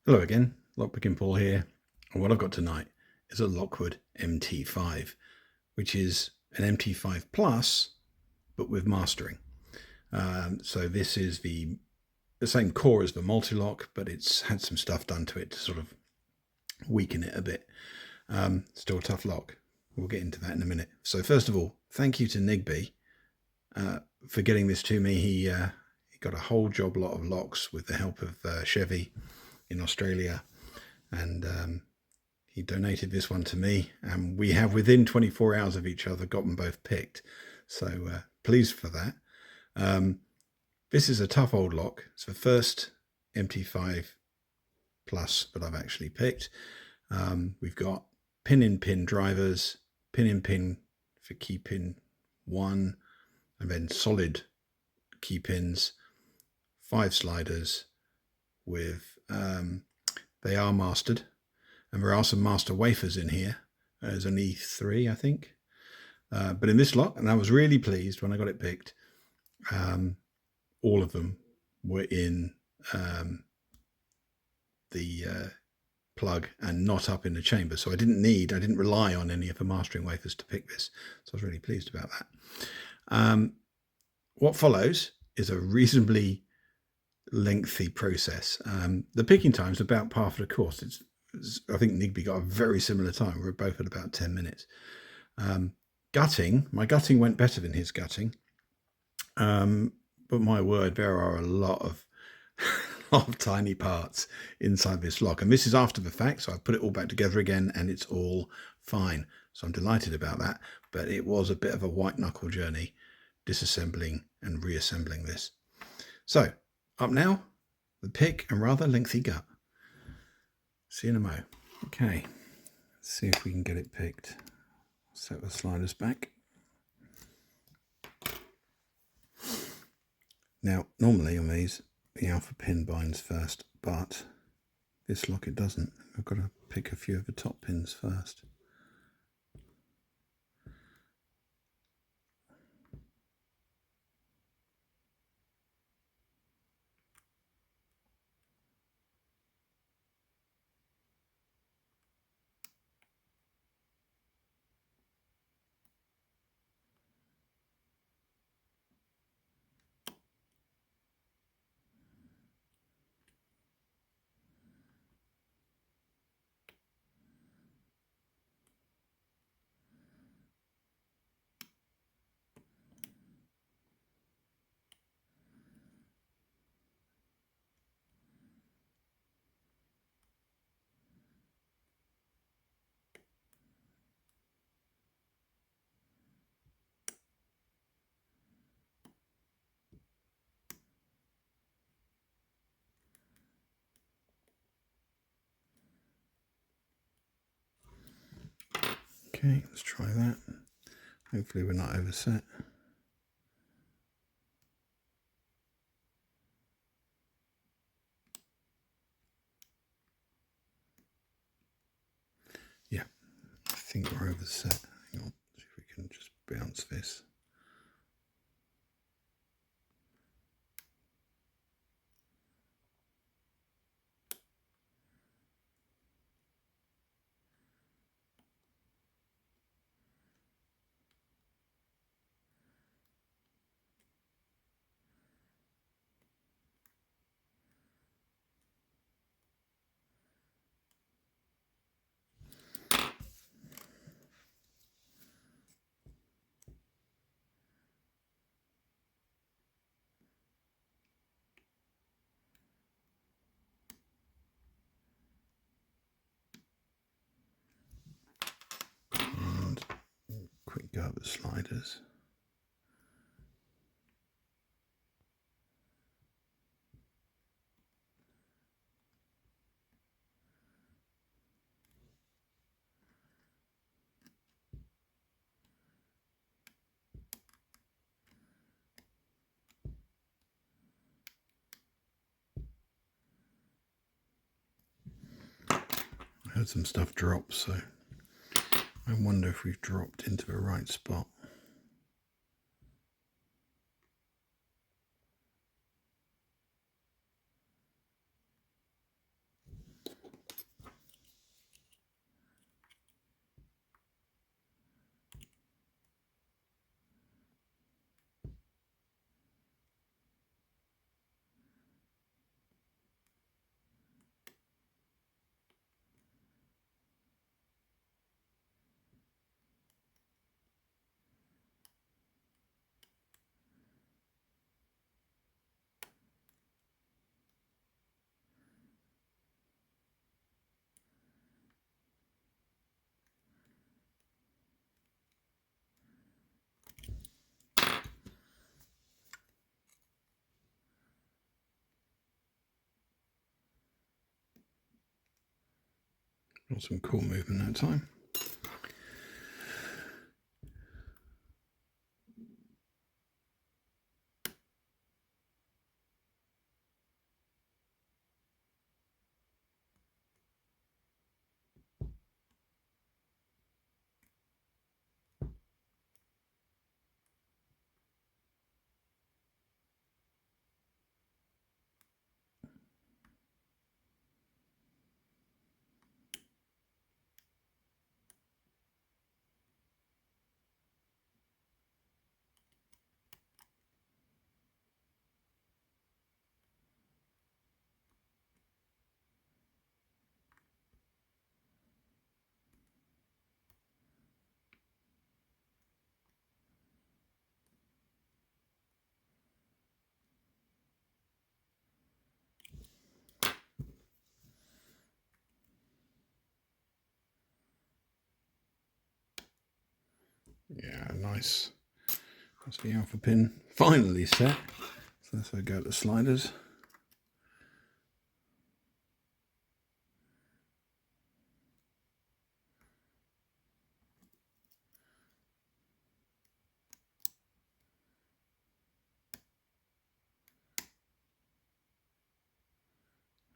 Hello again, Lockpicking Paul here, and what I've got tonight is a Lockwood MT5, which is an MT5 Plus, but with mastering. So this is the same core as the multi-lock, but it's had some stuff done to it to sort of weaken it a bit. Still a tough lock. We'll get into that in a minute. So first of all, thank you to Nigby for getting this to me. He got a whole job lot of locks with the help of Chevy in Australia, and he donated this one to me, and we have within 24 hours of each other got them both picked, so pleased for that. This is a tough old lock. It's the first MT5 Plus that I've actually picked. We've got pin-in-pin drivers, pin-in-pin for key pin 1, and then solid key pins, 5 sliders with they are mastered, and there are some master wafers in here. There's an E3, I think, but in this lock, and I was really pleased when I got it picked, all of them were in the plug and not up in the chamber, so I didn't rely on any of the mastering wafers to pick this, so I was really pleased about that. What follows is a reasonably lengthy process. The picking time is about par for the course. I think Nigby got a very similar time. We're both at about 10 minutes. Gutting, my gutting went better than his gutting, but my word, there are a lot of tiny parts inside this lock, and this is after the fact, so I've put it all back together again and it's all fine, so I'm delighted about that. But it was a bit of a white knuckle journey disassembling and reassembling this. So up now, the pick and rather lengthy gut. See you in a mo. Okay, let's see if we can get it picked. Set the sliders back. Now, normally on these, the alpha pin binds first, but this lock it doesn't. I've got to pick a few of the top pins first. Okay, let's try that. Hopefully we're not overset. Yeah, I think we're overset. Hang on, see if we can just bounce this. And quick go at the sliders. I heard some stuff drop, so I wonder if we've dropped into the right spot. Got some cool movement that time. Yeah, nice. That's the alpha pin finally set. So let's go to the sliders.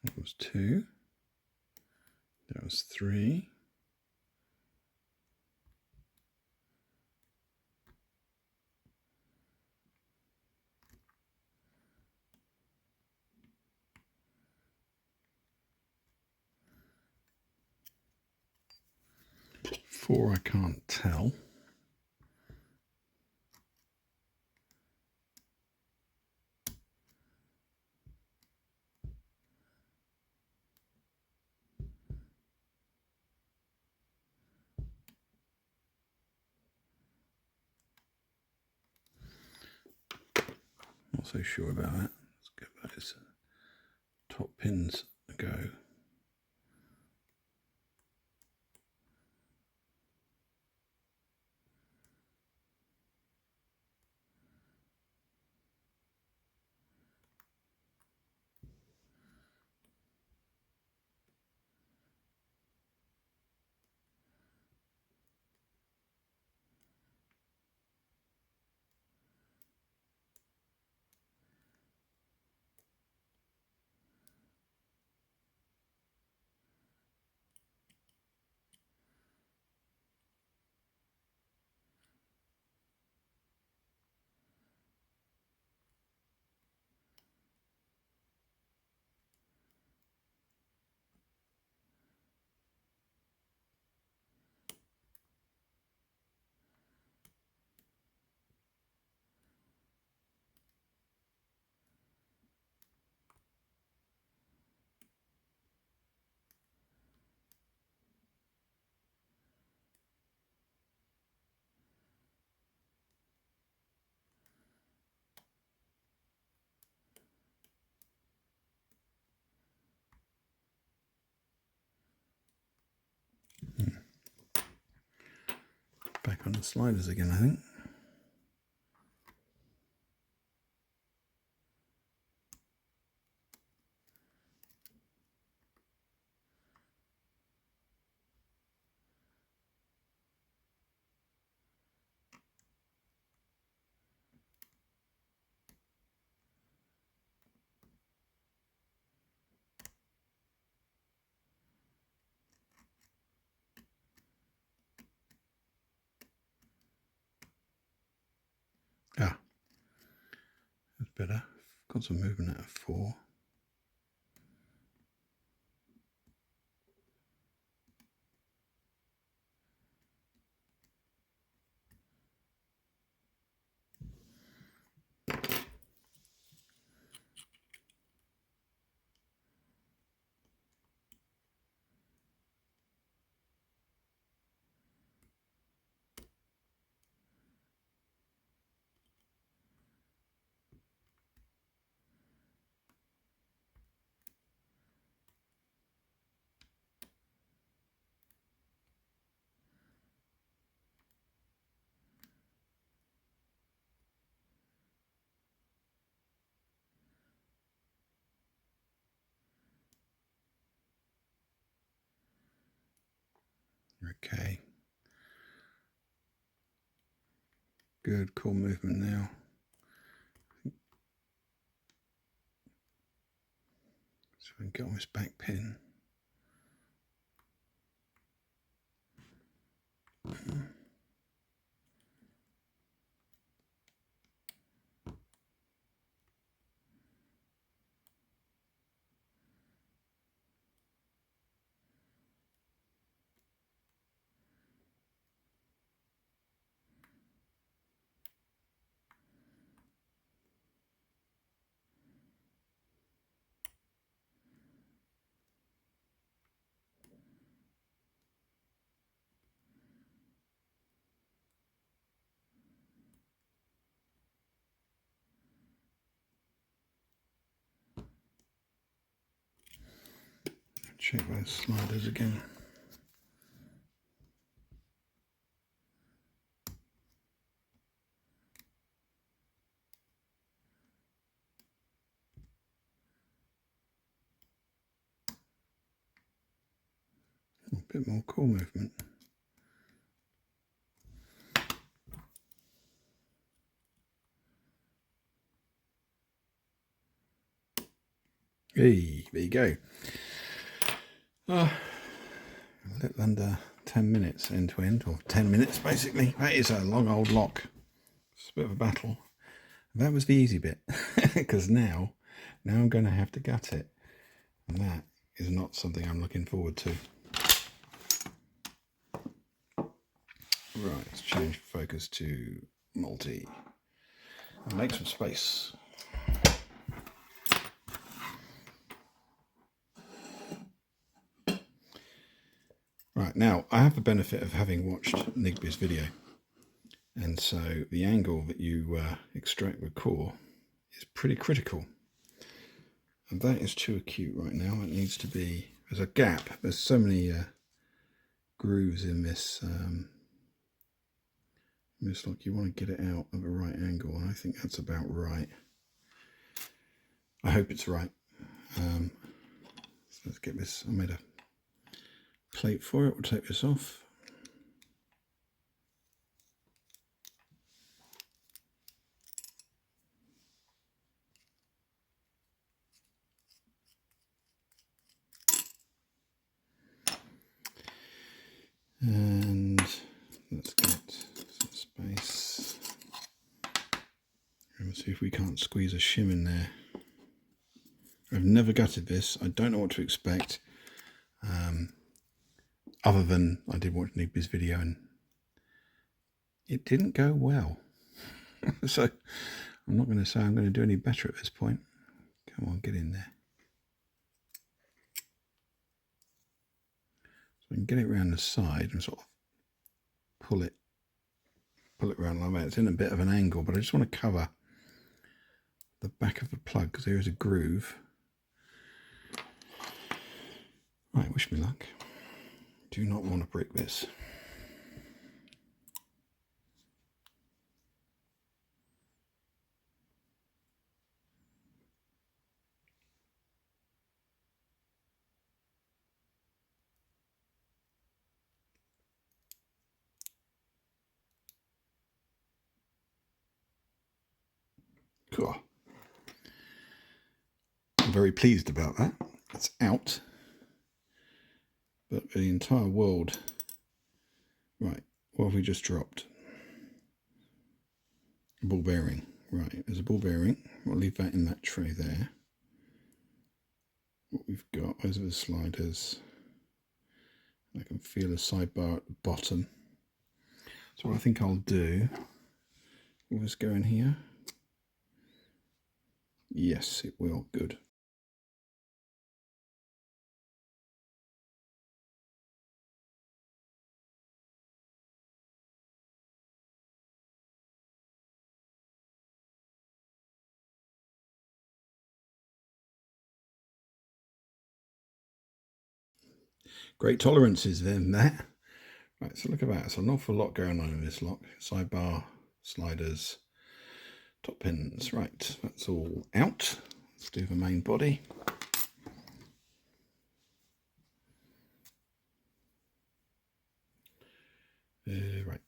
That was 2. That was 3. Four, I can't tell. Not so sure about that. Let's give those top pins a go. Back on the sliders again, I think. Ah, that's better. Got some movement out of 4. Okay. Good, cool movement now. So we can get on this back pin. Check those sliders again. A bit more core movement. Hey, there you go. A little under 10 minutes end to end, or 10 minutes basically. That is a long old lock. It's a bit of a battle. That was the easy bit, because now I'm going to have to gut it, and that is not something I'm looking forward to. Right, let's change focus to multi and make some space. Right, now I have the benefit of having watched Nigby's video, and so the angle that you extract the core is pretty critical, and that is too acute right now. It needs to be, there's a gap, there's so many grooves in this it's like you want to get it out of a right angle, and I think that's about right. I hope it's right. So let's get this. I made a plate for it. We'll take this off. And let's get some space. And see if we can't squeeze a shim in there. I've never gutted this. I don't know what to expect. Other than I did watch Nigby's video and it didn't go well. So I'm not going to say I'm going to do any better at this point. Come on, get in there. So I can get it around the side and sort of pull it around like that. It's in a bit of an angle, but I just want to cover the back of the plug because there is a groove. Right, wish me luck. Do not want to break this. Cool. I'm very pleased about that. It's out. But the entire world, right, what have we just dropped? A ball bearing. Right, there's a ball bearing. We'll leave that in that tray there. What we've got, those are the sliders. I can feel a sidebar at the bottom. So what I think I'll do, will this go in here? Yes, it will. Good. Great tolerances then, that. Right, so look at that. There's an awful lot going on in this lock. Sidebar, sliders, top pins. Right, that's all out. Let's do the main body. Right.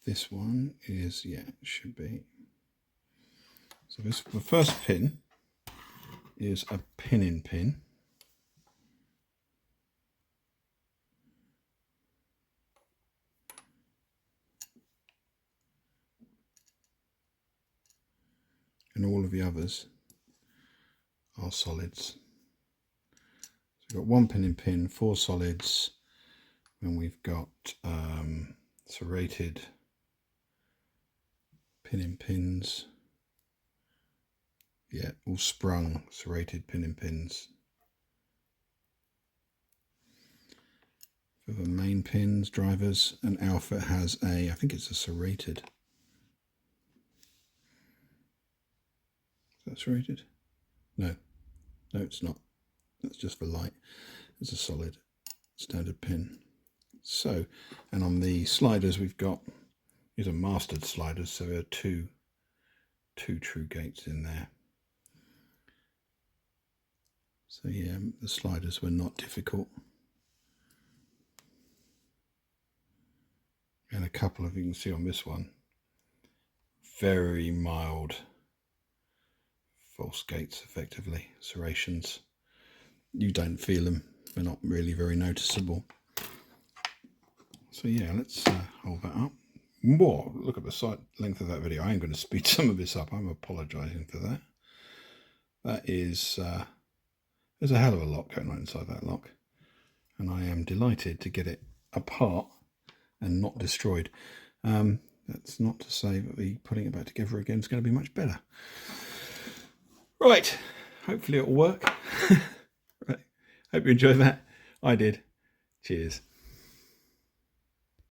This one is, yeah, it should be. So this, the first pin is a pin-in pin. And all of the others are solids. So we've got one pin-in pin, 4 solids, and we've got serrated pin-in pins. Yeah, all sprung serrated pin-in pins. For the main pins, drivers, and Alpha has a, I think it's a serrated. Is that serrated? No, it's not. That's just for light. It's a solid standard pin. So, and on the sliders we've got, these are mastered sliders, so there are two true gates in there. So yeah, the sliders were not difficult. And a couple of, you can see on this one, very mild false gates, effectively, serrations. You don't feel them, they're not really very noticeable. So yeah, let's hold that up. Whoa, look at the side length of that video. I am going to speed some of this up. I'm apologising for that. That is, there's a hell of a lot going on inside that lock. And I am delighted to get it apart and not destroyed. That's not to say that putting it back together again is going to be much better. Right, hopefully it'll work. Right. Hope you enjoyed that. I did. Cheers.